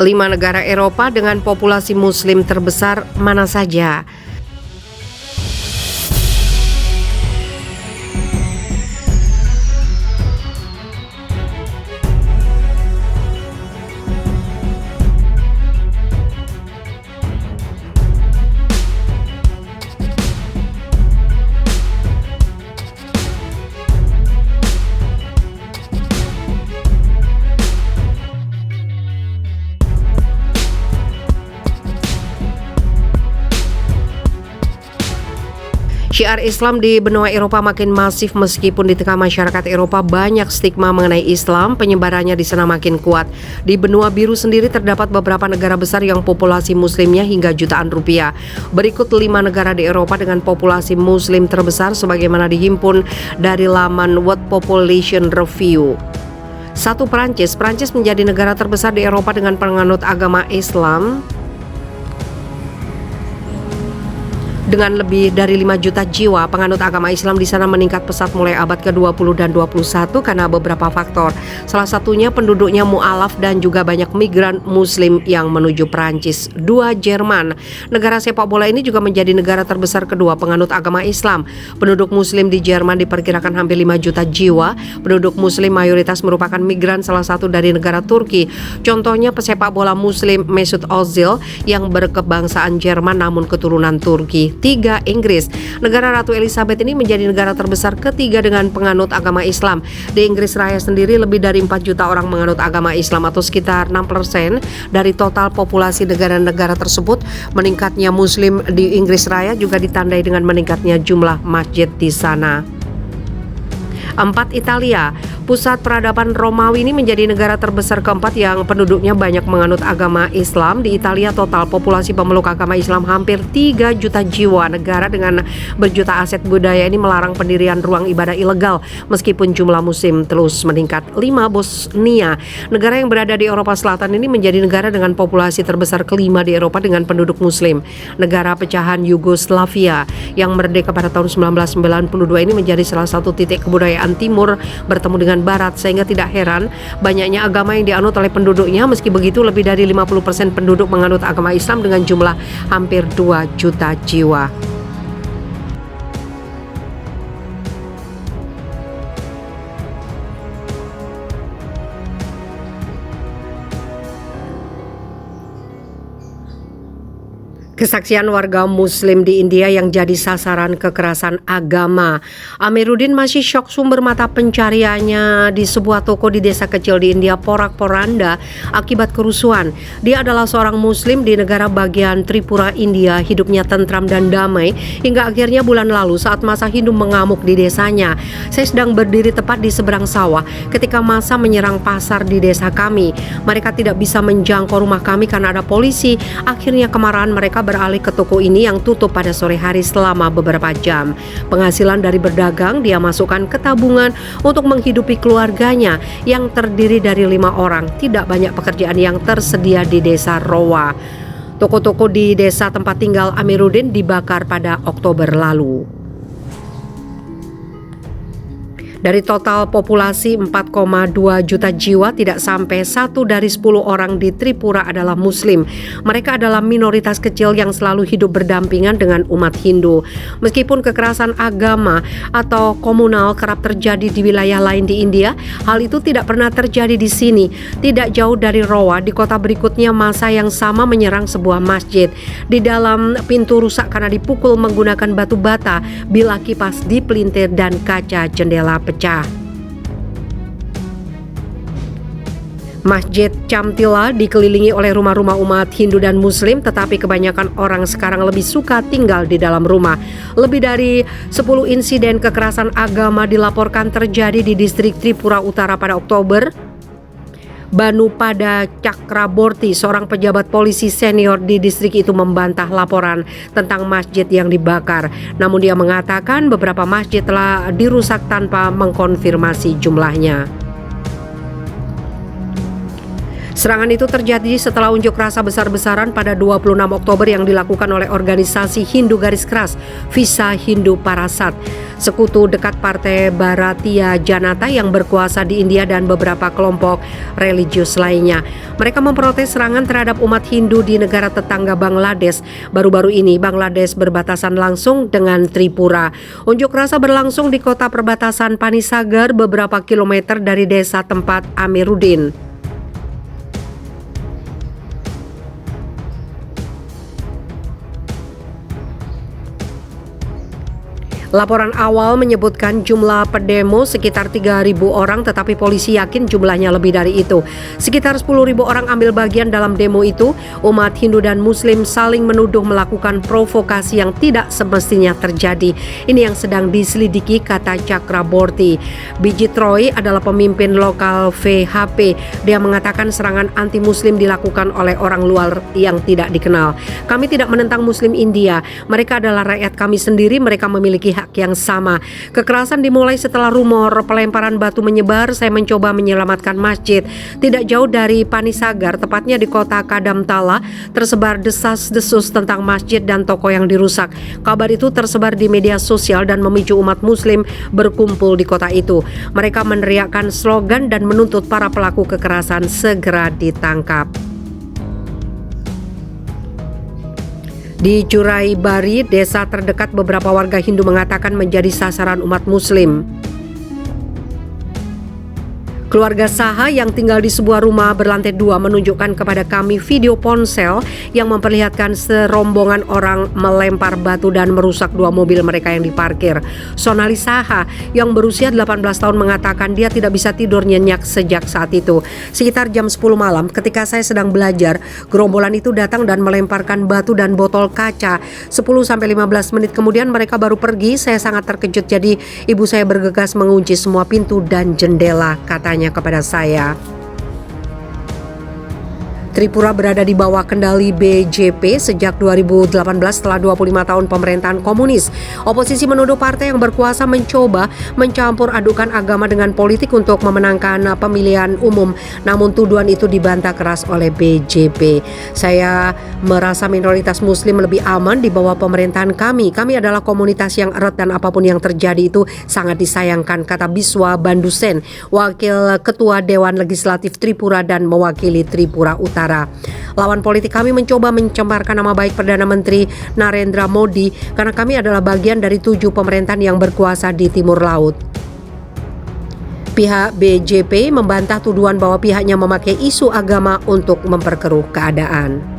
5 negara Eropa dengan populasi Muslim terbesar mana saja? Syiar Islam di benua Eropa makin masif meskipun di tengah masyarakat Eropa banyak stigma mengenai Islam, penyebarannya di sana makin kuat. Di benua biru sendiri terdapat beberapa negara besar yang populasi muslimnya hingga jutaan rupiah. Berikut 5 negara di Eropa dengan populasi muslim terbesar sebagaimana dihimpun dari laman World Population Review. 1. Prancis. Prancis menjadi negara terbesar di Eropa dengan penganut agama Islam dengan lebih dari 5 juta jiwa. Penganut agama Islam di sana meningkat pesat mulai abad ke-20 dan 21 karena beberapa faktor. Salah satunya penduduknya mu'alaf dan juga banyak migran muslim yang menuju Prancis. 2. Jerman. Negara sepak bola ini juga menjadi negara terbesar kedua penganut agama Islam. Penduduk muslim di Jerman diperkirakan hampir 5 juta jiwa. Penduduk muslim mayoritas merupakan migran, salah satu dari negara Turki. Contohnya pesepak bola muslim Mesut Ozil yang berkebangsaan Jerman namun keturunan Turki. 3. Inggris. Negara Ratu Elizabeth ini menjadi negara terbesar ketiga dengan penganut agama Islam. Di Inggris Raya sendiri lebih dari 4 juta orang menganut agama Islam atau sekitar 6% dari total populasi negara-negara tersebut. Meningkatnya muslim di Inggris Raya juga ditandai dengan meningkatnya jumlah masjid di sana. 4. Italia. Pusat peradaban Romawi ini menjadi negara terbesar keempat yang penduduknya banyak menganut agama Islam. Di Italia total populasi pemeluk agama Islam hampir 3 juta jiwa. Negara dengan berjuta aset budaya ini melarang pendirian ruang ibadah ilegal meskipun jumlah muslim terus meningkat. 5. Bosnia. Negara yang berada di Eropa Selatan ini menjadi negara dengan populasi terbesar kelima di Eropa dengan penduduk muslim. Negara pecahan Yugoslavia yang merdeka pada tahun 1992 ini menjadi salah satu titik kebudayaan timur bertemu dengan barat, sehingga tidak heran banyaknya agama yang dianut oleh penduduknya. Meski begitu lebih dari 50% penduduk menganut agama Islam dengan jumlah hampir 2 juta jiwa. Kesaksian warga muslim di India yang jadi sasaran kekerasan agama. Amiruddin masih syok sumber mata pencariannya di sebuah toko di desa kecil di India porak-poranda akibat kerusuhan. Dia adalah seorang muslim di negara bagian Tripura, India. Hidupnya tentram dan damai hingga akhirnya bulan lalu saat massa Hindu mengamuk di desanya. Saya sedang berdiri tepat di seberang sawah ketika massa menyerang pasar di desa kami. Mereka tidak bisa menjangkau rumah kami karena ada polisi. Akhirnya kemarahan mereka beralih ke toko ini yang tutup pada sore hari selama beberapa jam. Penghasilan dari berdagang dia masukkan ke tabungan untuk menghidupi keluarganya yang terdiri dari 5 orang. Tidak banyak pekerjaan yang tersedia di desa Rowa. Toko-toko di desa tempat tinggal Amiruddin dibakar pada Oktober lalu. Dari total populasi 4,2 juta jiwa, tidak sampai 1 dari 10 orang di Tripura adalah muslim. Mereka adalah minoritas kecil yang selalu hidup berdampingan dengan umat Hindu. Meskipun kekerasan agama atau komunal kerap terjadi di wilayah lain di India, hal itu tidak pernah terjadi di sini. Tidak jauh dari Rowa, di kota berikutnya massa yang sama menyerang sebuah masjid. Di dalam pintu rusak karena dipukul menggunakan batu bata, bilah kipas dipelintir dan kaca jendela pecah. Masjid Chamtila dikelilingi oleh rumah-rumah umat Hindu dan Muslim, tetapi kebanyakan orang sekarang lebih suka tinggal di dalam rumah. Lebih dari 10 insiden kekerasan agama dilaporkan terjadi di distrik Tripura Utara pada Oktober. Banu Pada Cakraborty, seorang pejabat polisi senior di distrik itu, membantah laporan tentang masjid yang dibakar. Namun dia mengatakan beberapa masjid telah dirusak tanpa mengkonfirmasi jumlahnya. Serangan itu terjadi setelah unjuk rasa besar-besaran pada 26 Oktober yang dilakukan oleh organisasi Hindu garis keras Visa Hindu Parasat, sekutu dekat Partai Bharatiya Janata yang berkuasa di India dan beberapa kelompok religius lainnya. Mereka memprotes serangan terhadap umat Hindu di negara tetangga Bangladesh. Baru-baru ini Bangladesh berbatasan langsung dengan Tripura. Unjuk rasa berlangsung di kota perbatasan Panisagar beberapa kilometer dari desa tempat Amiruddin. Laporan awal menyebutkan jumlah pendemo sekitar 3.000 orang, tetapi polisi yakin jumlahnya lebih dari itu. Sekitar 10.000 orang ambil bagian dalam demo itu. Umat Hindu dan Muslim saling menuduh melakukan provokasi yang tidak semestinya terjadi. Ini yang sedang diselidiki, kata Chakraborty. Bijit Roy adalah pemimpin lokal VHP. Dia mengatakan serangan anti-Muslim dilakukan oleh orang luar yang tidak dikenal. Kami tidak menentang Muslim India. Mereka adalah rakyat kami sendiri. Mereka memiliki hak yang sama. Kekerasan dimulai setelah rumor pelemparan batu menyebar. Saya mencoba menyelamatkan masjid tidak jauh dari Panisagar, tepatnya di kota Kadamtala. Tersebar desas-desus tentang masjid dan toko yang dirusak. Kabar itu tersebar di media sosial dan memicu umat Muslim berkumpul di kota itu. Mereka meneriakkan slogan dan menuntut para pelaku kekerasan segera ditangkap. Di Jurai Bari, desa terdekat, beberapa warga Hindu mengatakan menjadi sasaran umat Muslim. Keluarga Saha yang tinggal di sebuah rumah berlantai 2 menunjukkan kepada kami video ponsel yang memperlihatkan serombongan orang melempar batu dan merusak 2 mobil mereka yang diparkir. Sonali Saha yang berusia 18 tahun mengatakan dia tidak bisa tidur nyenyak sejak saat itu. Sekitar jam 10 malam ketika saya sedang belajar, gerombolan itu datang dan melemparkan batu dan botol kaca. 10-15 menit kemudian mereka baru pergi. Saya sangat terkejut, jadi ibu saya bergegas mengunci semua pintu dan jendela, katanya kepada saya. Tripura berada di bawah kendali BJP sejak 2018 setelah 25 tahun pemerintahan komunis. Oposisi menuduh partai yang berkuasa mencoba mencampur adukan agama dengan politik untuk memenangkan pemilihan umum. Namun tuduhan itu dibantah keras oleh BJP. Saya merasa minoritas Muslim lebih aman di bawah pemerintahan kami. Kami adalah komunitas yang erat dan apapun yang terjadi itu sangat disayangkan, kata Biswa Bandusen, Wakil Ketua Dewan Legislatif Tripura dan mewakili Tripura Utara. Lawan politik kami mencoba mencembarkan nama baik Perdana Menteri Narendra Modi karena kami adalah bagian dari 7 pemerintahan yang berkuasa di Timur Laut. Pihak BJP membantah tuduhan bahwa pihaknya memakai isu agama untuk memperkeruh keadaan.